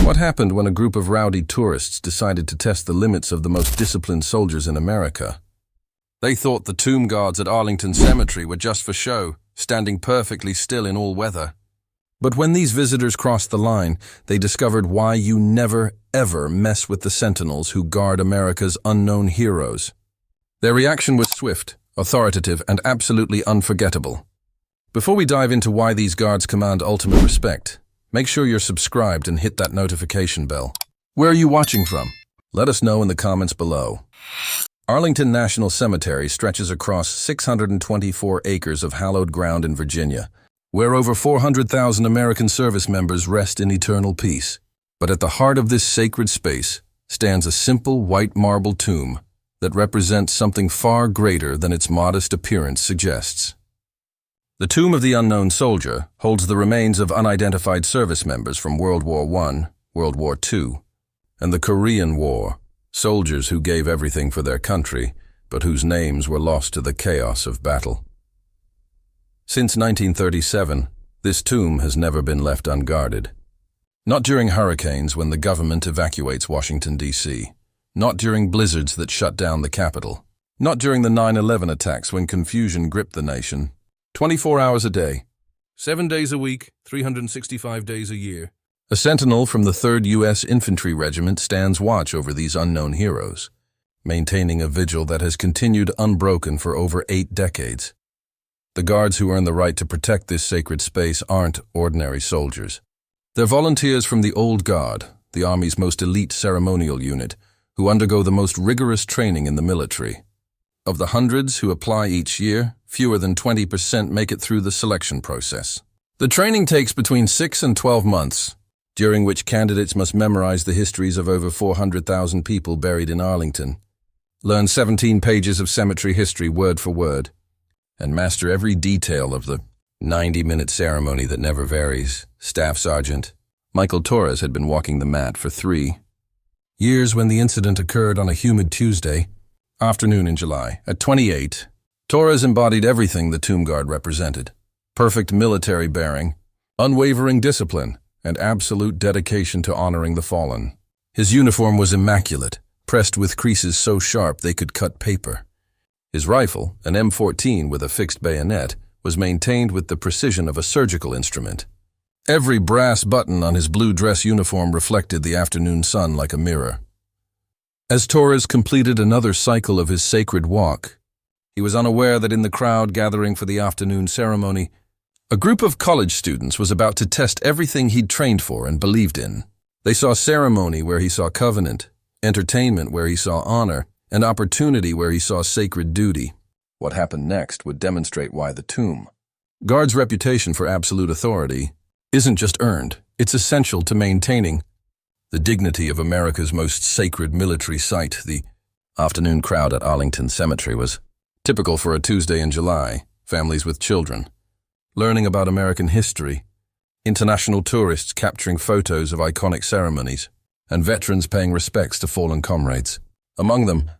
What happened when a group of rowdy tourists decided to test the limits of the most disciplined soldiers in America? They thought the tomb guards at Arlington Cemetery were just for show, standing perfectly still in all weather. But when these visitors crossed the line, they discovered why you never, ever mess with the Sentinels who guard America's unknown heroes. Their reaction was swift, authoritative, and absolutely unforgettable. Before we dive into why these guards command ultimate respect, make sure you're subscribed and hit that notification bell. Where are you watching from? Let us know in the comments below. Arlington National Cemetery stretches across 624 acres of hallowed ground in Virginia, where over 400,000 American service members rest in eternal peace. But at the heart of this sacred space stands a simple white marble tomb that represents something far greater than its modest appearance suggests. The Tomb of the Unknown Soldier holds the remains of unidentified service members from World War I, World War II, and the Korean War, soldiers who gave everything for their country, but whose names were lost to the chaos of battle. Since 1937, this tomb has never been left unguarded. Not during hurricanes when the government evacuates Washington, D.C., not during blizzards that shut down the Capitol, not during the 9/11 attacks when confusion gripped the nation. 24 hours a day, 7 days a week, 365 days a year. A sentinel from the 3rd U.S. Infantry Regiment stands watch over these unknown heroes, maintaining a vigil that has continued unbroken for over 8 decades. The guards who earn the right to protect this sacred space aren't ordinary soldiers. They're volunteers from the Old Guard, the Army's most elite ceremonial unit, who undergo the most rigorous training in the military. Of the hundreds who apply each year, fewer than 20% make it through the selection process. The training takes between 6 and 12 months, during which candidates must memorize the histories of over 400,000 people buried in Arlington, learn 17 pages of cemetery history word for word, and master every detail of the 90-minute ceremony that never varies. Staff Sergeant Michael Torres had been walking the mat for 3 years when the incident occurred on a humid Tuesday afternoon in July. At 28, Torres embodied everything the tomb guard represented: perfect military bearing, unwavering discipline, and absolute dedication to honoring the fallen. His uniform was immaculate, pressed with creases so sharp they could cut paper. His rifle, an M14 with a fixed bayonet, was maintained with the precision of a surgical instrument. Every brass button on his blue dress uniform reflected the afternoon sun like a mirror. As Torres completed another cycle of his sacred walk, he was unaware that in the crowd gathering for the afternoon ceremony, a group of college students was about to test everything he'd trained for and believed in. They saw ceremony where he saw covenant, entertainment where he saw honor, and opportunity where he saw sacred duty. What happened next would demonstrate why the tomb guard's reputation for absolute authority isn't just earned, it's essential to maintaining the dignity of America's most sacred military site. The afternoon crowd at Arlington Cemetery was typical for a Tuesday in July. Families with children, learning about American history, international tourists capturing photos of iconic ceremonies, and veterans paying respects to fallen comrades. Among them,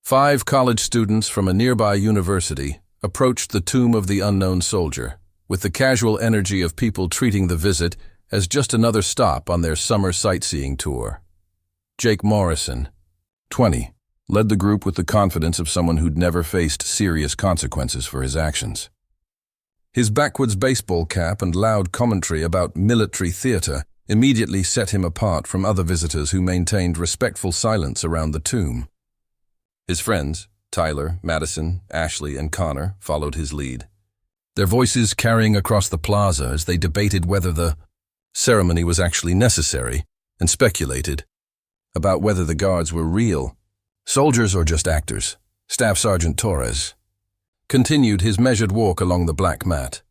5 college students from a nearby university approached the Tomb of the Unknown Soldier with the casual energy of people treating the visit as just another stop on their summer sightseeing tour. Jake Morrison, 20, led the group with the confidence of someone who'd never faced serious consequences for his actions. His backwoods baseball cap and loud commentary about military theater immediately set him apart from other visitors who maintained respectful silence around the tomb. His friends, Tyler, Madison, Ashley, and Connor, followed his lead, their voices carrying across the plaza as they debated whether the ceremony was actually necessary and speculated about whether the guards were real soldiers or just actors. Staff Sergeant Torres continued his measured walk along the black mat,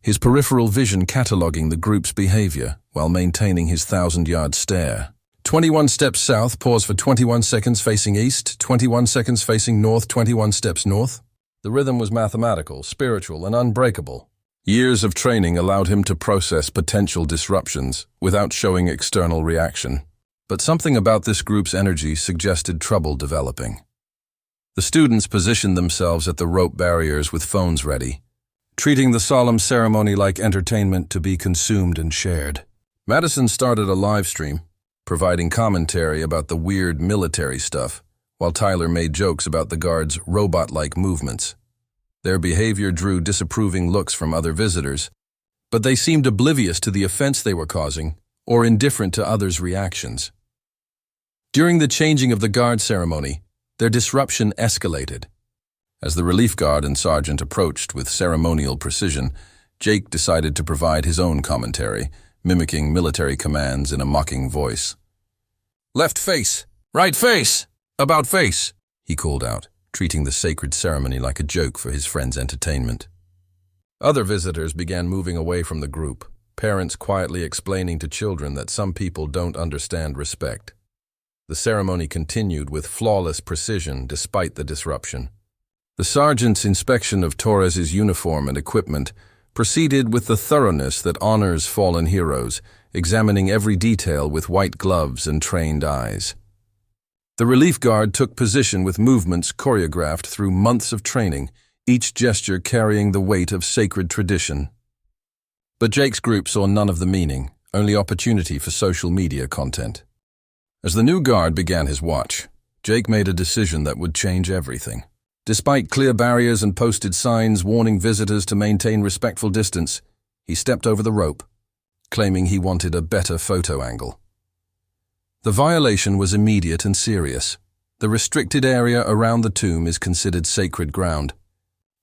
his peripheral vision cataloging the group's behavior while maintaining his 1,000-yard stare. 21 steps south, pause for 21 seconds facing east, 21 seconds facing north, 21 steps north. The rhythm was mathematical, spiritual, and unbreakable. Years of training allowed him to process potential disruptions without showing external reaction. But something about this group's energy suggested trouble developing. The students positioned themselves at the rope barriers with phones ready, treating the solemn ceremony like entertainment to be consumed and shared. Madison started a live stream, providing commentary about the weird military stuff, while Tyler made jokes about the guards' robot-like movements. Their behavior drew disapproving looks from other visitors, but they seemed oblivious to the offense they were causing or indifferent to others' reactions. During the changing of the guard ceremony, their disruption escalated. As the relief guard and sergeant approached with ceremonial precision, Jake decided to provide his own commentary, mimicking military commands in a mocking voice. "Left face! Right face! About face!" he called out, treating the sacred ceremony like a joke for his friends' entertainment. Other visitors began moving away from the group, parents quietly explaining to children that some people don't understand respect. The ceremony continued with flawless precision despite the disruption. The sergeant's inspection of Torres's uniform and equipment proceeded with the thoroughness that honors fallen heroes, examining every detail with white gloves and trained eyes. The relief guard took position with movements choreographed through months of training, each gesture carrying the weight of sacred tradition. But Jake's group saw none of the meaning, only opportunity for social media content. As the new guard began his watch, Jake made a decision that would change everything. Despite clear barriers and posted signs warning visitors to maintain respectful distance, he stepped over the rope, claiming he wanted a better photo angle. The violation was immediate and serious. The restricted area around the tomb is considered sacred ground,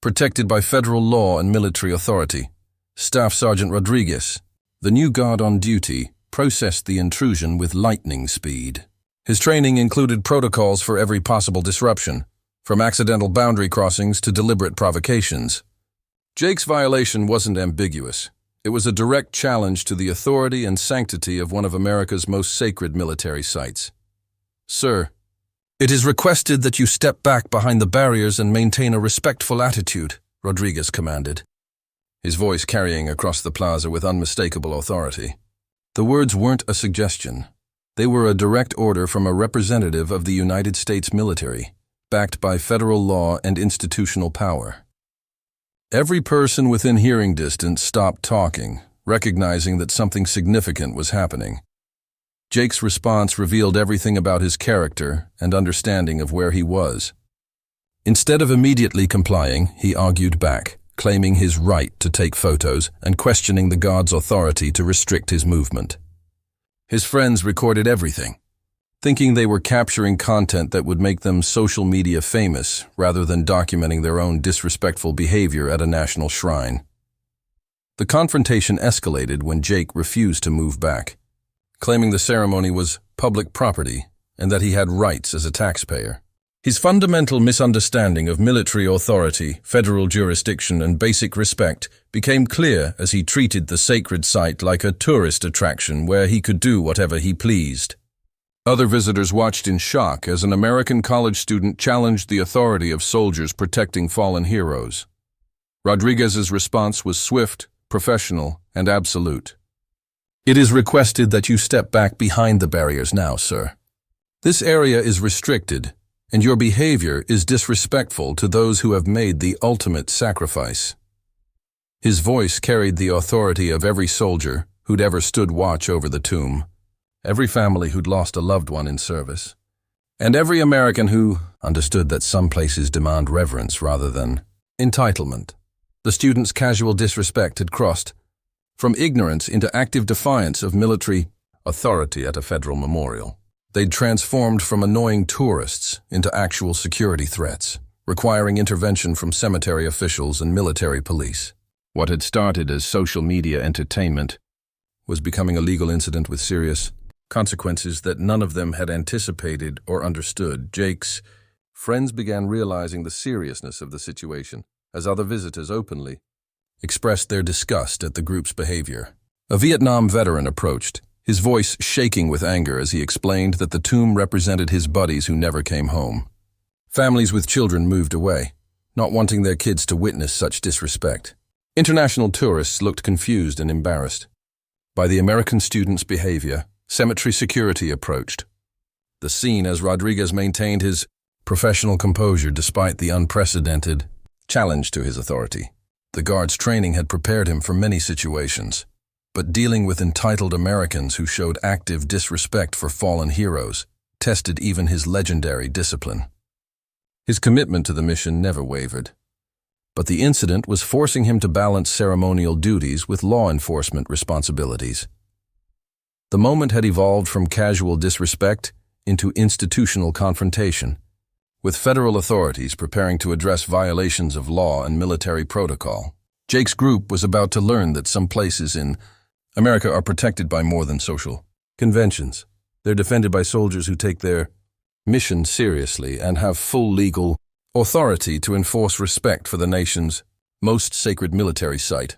protected by federal law and military authority. Staff Sergeant Rodriguez, the new guard on duty, processed the intrusion with lightning speed. His training included protocols for every possible disruption, from accidental boundary crossings to deliberate provocations. Jake's violation wasn't ambiguous. It was a direct challenge to the authority and sanctity of one of America's most sacred military sites. "Sir, it is requested that you step back behind the barriers and maintain a respectful attitude," Rodriguez commanded, his voice carrying across the plaza with unmistakable authority. The words weren't a suggestion. They were a direct order from a representative of the United States military, backed by federal law and institutional power. Every person within hearing distance stopped talking, recognizing that something significant was happening. Jake's response revealed everything about his character and understanding of where he was. Instead of immediately complying, he argued back, claiming his right to take photos and questioning the guard's authority to restrict his movement. His friends recorded everything, thinking they were capturing content that would make them social media famous rather than documenting their own disrespectful behavior at a national shrine. The confrontation escalated when Jake refused to move back, claiming the ceremony was public property and that he had rights as a taxpayer. His fundamental misunderstanding of military authority, federal jurisdiction, and basic respect became clear as he treated the sacred site like a tourist attraction where he could do whatever he pleased. Other visitors watched in shock as an American college student challenged the authority of soldiers protecting fallen heroes. Rodriguez's response was swift, professional, and absolute. "It is requested that you step back behind the barriers now, sir. This area is restricted, and your behavior is disrespectful to those who have made the ultimate sacrifice." His voice carried the authority of every soldier who'd ever stood watch over the tomb, every family who'd lost a loved one in service, and every American who understood that some places demand reverence rather than entitlement. The students' casual disrespect had crossed from ignorance into active defiance of military authority at a federal memorial. They'd transformed from annoying tourists into actual security threats, requiring intervention from cemetery officials and military police. What had started as social media entertainment was becoming a legal incident with serious consequences that none of them had anticipated or understood. Jake's friends began realizing the seriousness of the situation as other visitors openly expressed their disgust at the group's behavior. A Vietnam veteran approached, his voice shaking with anger as he explained that the tomb represented his buddies who never came home. Families with children moved away, not wanting their kids to witness such disrespect. International tourists looked confused and embarrassed by the American students' behavior. Cemetery security approached the scene as Rodriguez maintained his professional composure despite the unprecedented challenge to his authority. The guard's training had prepared him for many situations, But dealing with entitled Americans who showed active disrespect for fallen heroes tested even his legendary discipline. His commitment to the mission never wavered. But the incident was forcing him to balance ceremonial duties with law enforcement responsibilities. The moment had evolved from casual disrespect into institutional confrontation, with federal authorities preparing to address violations of law and military protocol. Jake's group was about to learn that some places in America are protected by more than social conventions. They're defended by soldiers who take their mission seriously and have full legal authority to enforce respect for the nation's most sacred military site.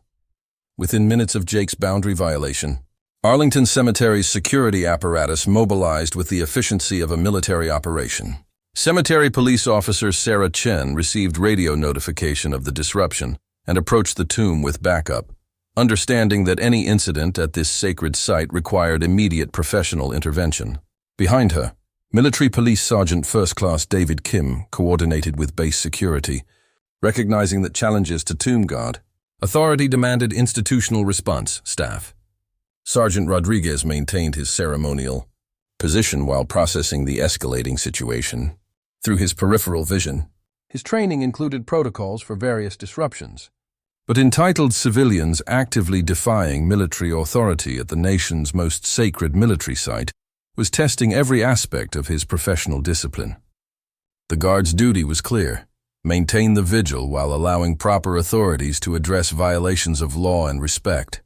Within minutes of Jake's boundary violation, Arlington Cemetery's security apparatus mobilized with the efficiency of a military operation. Cemetery police officer Sarah Chen received radio notification of the disruption and approached the tomb with backup, understanding that any incident at this sacred site required immediate professional intervention. Behind her, Military Police Sergeant First Class David Kim coordinated with base security, recognizing that challenges to tomb guard authority demanded institutional response staff. Sergeant Rodriguez maintained his ceremonial position while processing the escalating situation. Through his peripheral vision, his training included protocols for various disruptions. But entitled civilians actively defying military authority at the nation's most sacred military site was testing every aspect of his professional discipline. The guard's duty was clear: maintain the vigil while allowing proper authorities to address violations of law and respect.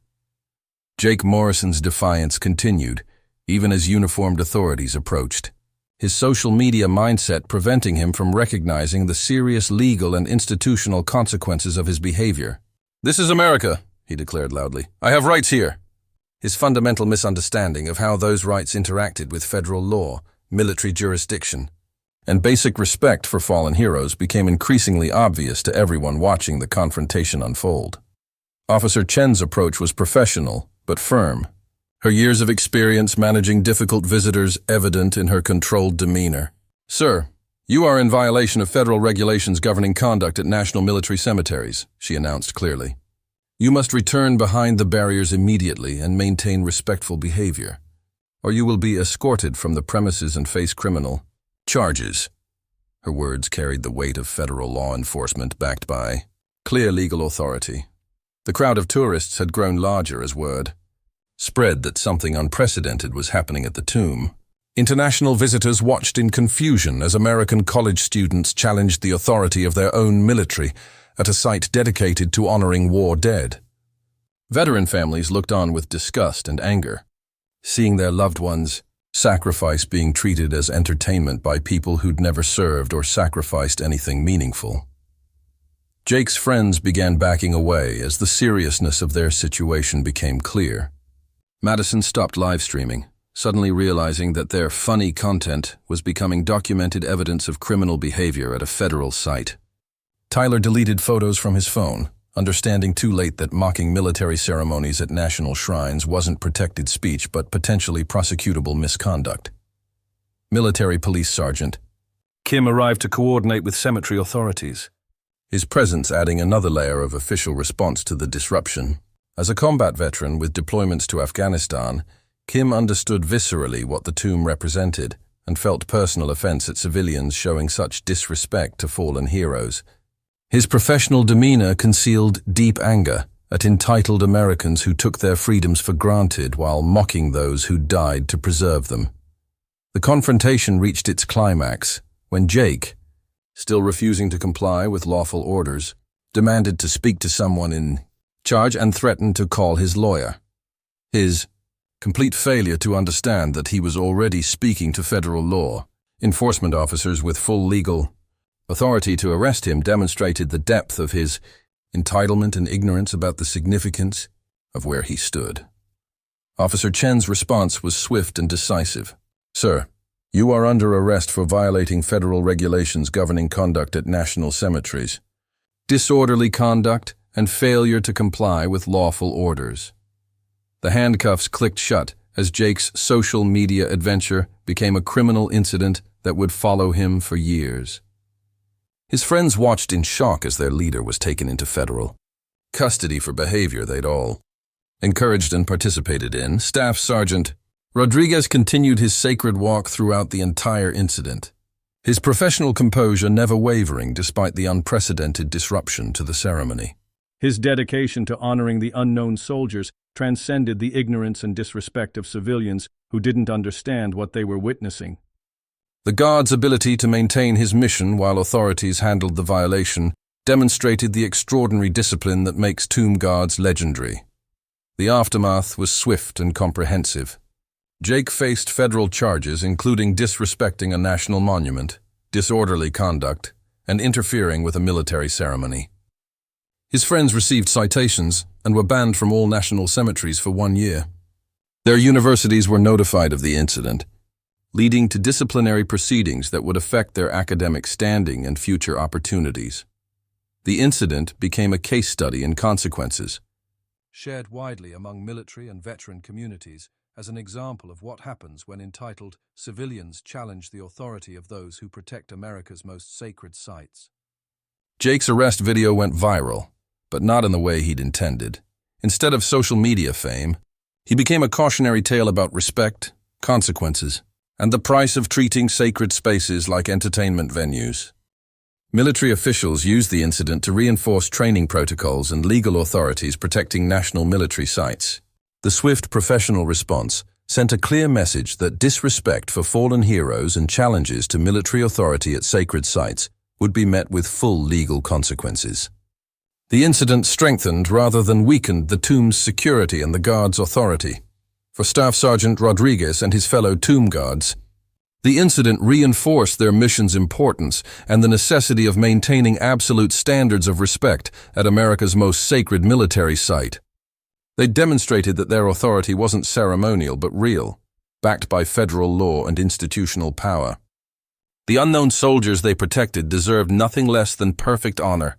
Jake Morrison's defiance continued, even as uniformed authorities approached, his social media mindset preventing him from recognizing the serious legal and institutional consequences of his behavior. "This is America," he declared loudly. "I have rights here." His fundamental misunderstanding of how those rights interacted with federal law, military jurisdiction, and basic respect for fallen heroes became increasingly obvious to everyone watching the confrontation unfold. Officer Chen's approach was professional, but firm, her years of experience managing difficult visitors evident in her controlled demeanor. "Sir, you are in violation of federal regulations governing conduct at national military cemeteries," she announced clearly. "You must return behind the barriers immediately and maintain respectful behavior, or you will be escorted from the premises and face criminal charges." Her words carried the weight of federal law enforcement backed by clear legal authority. The crowd of tourists had grown larger as word spread that something unprecedented was happening at the tomb. International visitors watched in confusion as American college students challenged the authority of their own military at a site dedicated to honoring war dead. Veteran families looked on with disgust and anger, seeing their loved ones' sacrifice being treated as entertainment by people who'd never served or sacrificed anything meaningful. Jake's friends began backing away as the seriousness of their situation became clear. Madison stopped live streaming, suddenly realizing that their funny content was becoming documented evidence of criminal behavior at a federal site. Tyler deleted photos from his phone, understanding too late that mocking military ceremonies at national shrines wasn't protected speech but potentially prosecutable misconduct. Military Police Sergeant Kim arrived to coordinate with cemetery authorities, his presence adding another layer of official response to the disruption. As a combat veteran with deployments to Afghanistan, Kim understood viscerally what the tomb represented and felt personal offense at civilians showing such disrespect to fallen heroes. His professional demeanor concealed deep anger at entitled Americans who took their freedoms for granted while mocking those who died to preserve them. The confrontation reached its climax when Jake, still refusing to comply with lawful orders, demanded to speak to someone in charge and threatened to call his lawyer. His complete failure to understand that he was already speaking to federal law enforcement officers with full legal authority to arrest him demonstrated the depth of his entitlement and ignorance about the significance of where he stood. Officer Chen's response was swift and decisive. "Sir, you are under arrest for violating federal regulations governing conduct at national cemeteries, disorderly conduct, and failure to comply with lawful orders." The handcuffs clicked shut as Jake's social media adventure became a criminal incident that would follow him for years. His friends watched in shock as their leader was taken into federal custody for behavior they'd all Encouraged and participated in, Staff Sergeant Rodriguez continued his sacred walk throughout the entire incident, his professional composure never wavering despite the unprecedented disruption to the ceremony. His dedication to honoring the unknown soldiers transcended the ignorance and disrespect of civilians who didn't understand what they were witnessing. The guard's ability to maintain his mission while authorities handled the violation demonstrated the extraordinary discipline that makes tomb guards legendary. The aftermath was swift and comprehensive. Jake faced federal charges including disrespecting a national monument, disorderly conduct, and interfering with a military ceremony. His friends received citations and were banned from all national cemeteries for 1 year. Their universities were notified of the incident, leading to disciplinary proceedings that would affect their academic standing and future opportunities. The incident became a case study in consequences, shared widely among military and veteran communities as an example of what happens when entitled civilians challenge the authority of those who protect America's most sacred sites. Jake's arrest video went viral, but not in the way he'd intended. Instead of social media fame, he became a cautionary tale about respect, consequences, and the price of treating sacred spaces like entertainment venues. Military officials used the incident to reinforce training protocols and legal authorities protecting national military sites. The swift professional response sent a clear message that disrespect for fallen heroes and challenges to military authority at sacred sites would be met with full legal consequences. The incident strengthened rather than weakened the tomb's security and the guard's authority. For Staff Sergeant Rodriguez and his fellow tomb guards, the incident reinforced their mission's importance and the necessity of maintaining absolute standards of respect at America's most sacred military site. They demonstrated that their authority wasn't ceremonial but real, backed by federal law and institutional power. The unknown soldiers they protected deserved nothing less than perfect honor,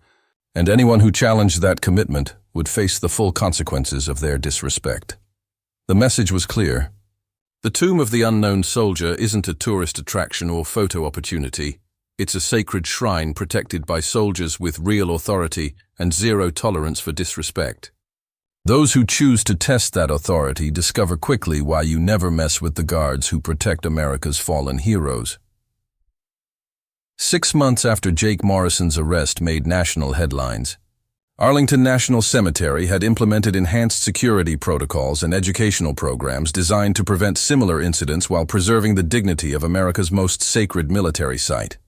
and anyone who challenged that commitment would face the full consequences of their disrespect. The message was clear. The tomb of the unknown soldier isn't a tourist attraction or photo opportunity. It's a sacred shrine protected by soldiers with real authority and zero tolerance for disrespect. Those who choose to test that authority discover quickly why you never mess with the guards who protect America's fallen heroes. 6 months after Jake Morrison's arrest made national headlines, Arlington National Cemetery had implemented enhanced security protocols and educational programs designed to prevent similar incidents while preserving the dignity of America's most sacred military site.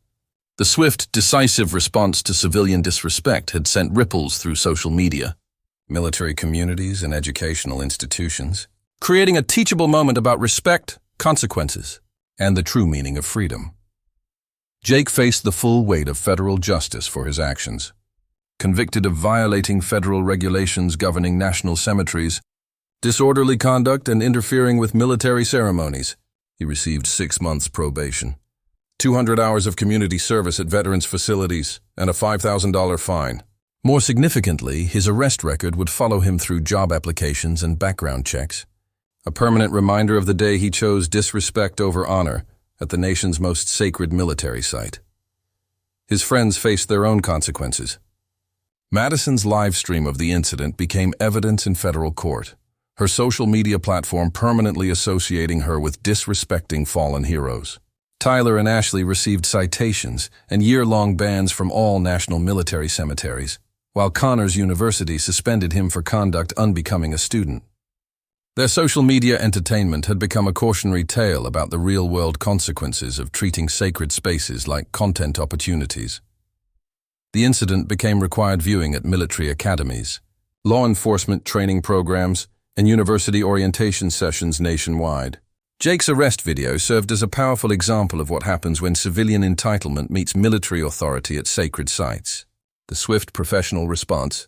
The swift, decisive response to civilian disrespect had sent ripples through social media, military communities, and educational institutions, creating a teachable moment about respect, consequences, and the true meaning of freedom. Jake faced the full weight of federal justice for his actions. Convicted of violating federal regulations governing national cemeteries, disorderly conduct, and interfering with military ceremonies, he received 6 months probation, 200 hours of community service at veterans' facilities, and a $5,000 fine. More significantly, his arrest record would follow him through job applications and background checks, a permanent reminder of the day he chose disrespect over honor at the nation's most sacred military site. His friends faced their own consequences. Madison's live stream of the incident became evidence in federal court, her social media platform permanently associating her with disrespecting fallen heroes. Tyler and Ashley received citations and year-long bans from all national military cemeteries, while Connors University suspended him for conduct unbecoming a student. Their social media entertainment had become a cautionary tale about the real-world consequences of treating sacred spaces like content opportunities. The incident became required viewing at military academies, law enforcement training programs, and university orientation sessions nationwide. Jake's arrest video served as a powerful example of what happens when civilian entitlement meets military authority at sacred sites. The swift professional response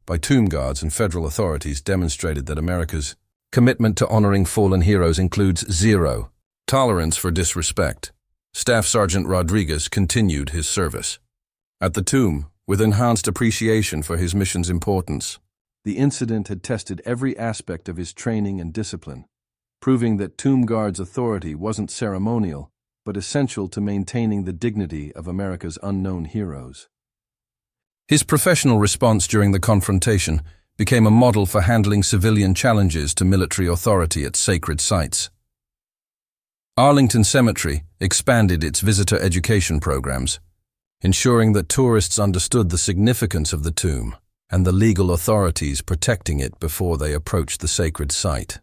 by tomb guards and federal authorities demonstrated that America's commitment to honoring fallen heroes includes zero tolerance for disrespect. Staff Sergeant Rodriguez continued his service at the tomb with enhanced appreciation for his mission's importance. The incident had tested every aspect of his training and discipline, proving that tomb guards' authority wasn't ceremonial, but essential to maintaining the dignity of America's unknown heroes. His professional response during the confrontation became a model for handling civilian challenges to military authority at sacred sites. Arlington Cemetery expanded its visitor education programs, ensuring that tourists understood the significance of the tomb and the legal authorities protecting it before they approached the sacred site.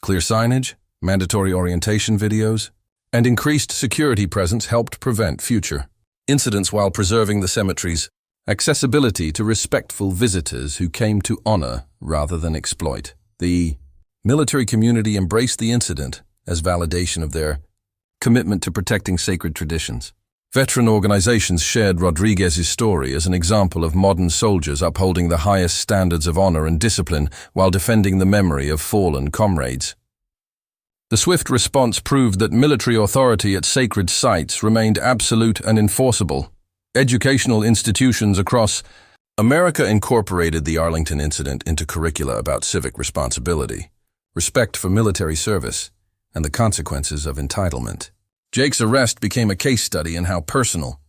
Clear signage, mandatory orientation videos, and increased security presence helped prevent future incidents while preserving the cemetery's accessibility to respectful visitors who came to honor rather than exploit. The military community embraced the incident as validation of their commitment to protecting sacred traditions. Veteran organizations shared Rodriguez's story as an example of modern soldiers upholding the highest standards of honor and discipline while defending the memory of fallen comrades. The swift response proved that military authority at sacred sites remained absolute and enforceable. Educational institutions across America incorporated the Arlington incident into curricula about civic responsibility, respect for military service, and the consequences of entitlement. Jake's arrest became a case study in how personal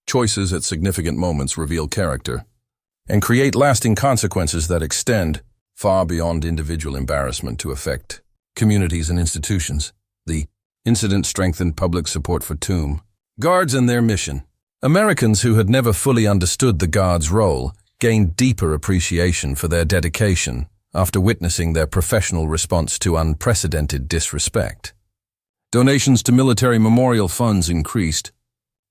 choices at significant moments reveal character and create lasting consequences that extend far beyond individual embarrassment to affect communities and institutions. The incident strengthened public support for tomb guards and their mission. Americans who had never fully understood the guards' role gained deeper appreciation for their dedication after witnessing their professional response to unprecedented disrespect. Donations to military memorial funds increased,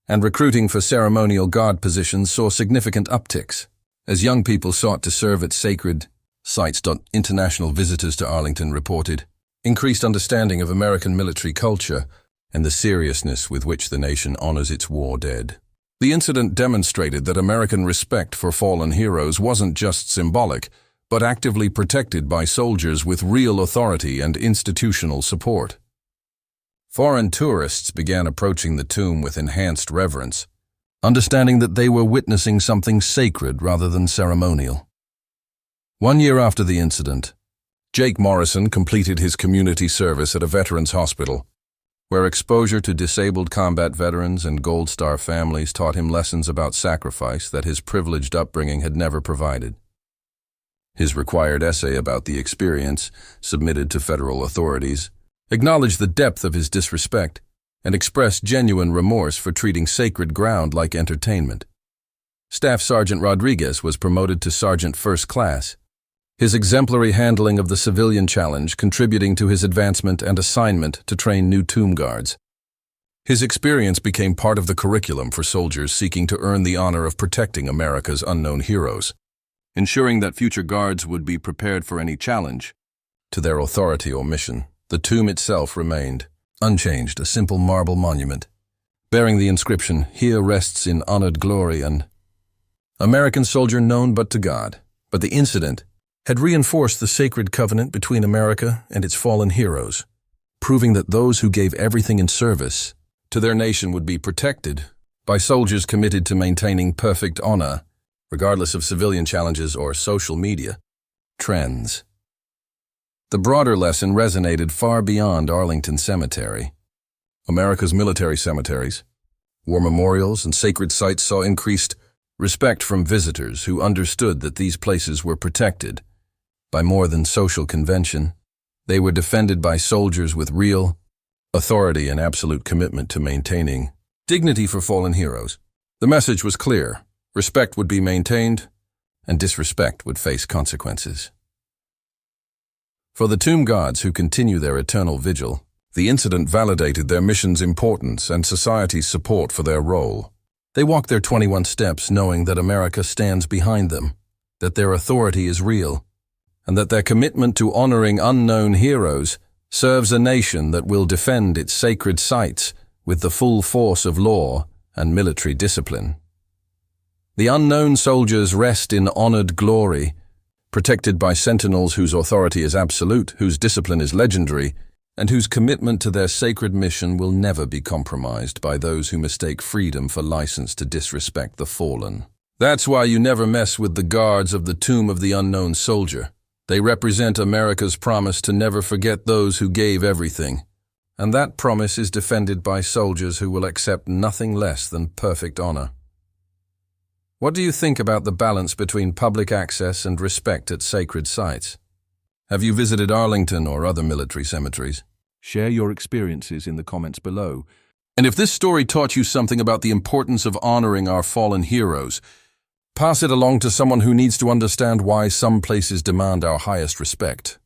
and recruiting for ceremonial guard positions saw significant upticks as young people sought to serve at sacred sites. International visitors to Arlington reported increased understanding of American military culture and the seriousness with which the nation honors its war dead. The incident demonstrated that American respect for fallen heroes wasn't just symbolic, but actively protected by soldiers with real authority and institutional support. Foreign tourists began approaching the tomb with enhanced reverence, understanding that they were witnessing something sacred rather than ceremonial. 1 year after the incident, Jake Morrison completed his community service at a veterans hospital, where exposure to disabled combat veterans and Gold Star families taught him lessons about sacrifice that his privileged upbringing had never provided. His required essay about the experience, submitted to federal authorities, acknowledged the depth of his disrespect and expressed genuine remorse for treating sacred ground like entertainment. Staff Sergeant Rodriguez was promoted to Sergeant First Class, his exemplary handling of the civilian challenge contributing to his advancement and assignment to train new tomb guards. His experience became part of the curriculum for soldiers seeking to earn the honor of protecting America's unknown heroes, ensuring that future guards would be prepared for any challenge to their authority or mission. The tomb itself remained unchanged, a simple marble monument, bearing the inscription, "Here rests in honored glory an American soldier known but to God." But the incident had reinforced the sacred covenant between America and its fallen heroes, proving that those who gave everything in service to their nation would be protected by soldiers committed to maintaining perfect honor, regardless of civilian challenges or social media trends. The broader lesson resonated far beyond Arlington Cemetery. America's military cemeteries, war memorials, and sacred sites saw increased respect from visitors who understood that these places were protected by more than social convention. They were defended by soldiers with real authority and absolute commitment to maintaining dignity for fallen heroes. The message was clear: respect would be maintained, and disrespect would face consequences. For the tomb guards who continue their eternal vigil, the incident validated their mission's importance and society's support for their role. They walk their 21 steps knowing that America stands behind them, that their authority is real, and that their commitment to honoring unknown heroes serves a nation that will defend its sacred sites with the full force of law and military discipline. The unknown soldiers rest in honored glory, protected by sentinels whose authority is absolute, whose discipline is legendary, and whose commitment to their sacred mission will never be compromised by those who mistake freedom for license to disrespect the fallen. That's why you never mess with the guards of the tomb of the unknown soldier. They represent America's promise to never forget those who gave everything, and that promise is defended by soldiers who will accept nothing less than perfect honor. What do you think about the balance between public access and respect at sacred sites? Have you visited Arlington or other military cemeteries? Share your experiences in the comments below. And if this story taught you something about the importance of honoring our fallen heroes, pass it along to someone who needs to understand why some places demand our highest respect.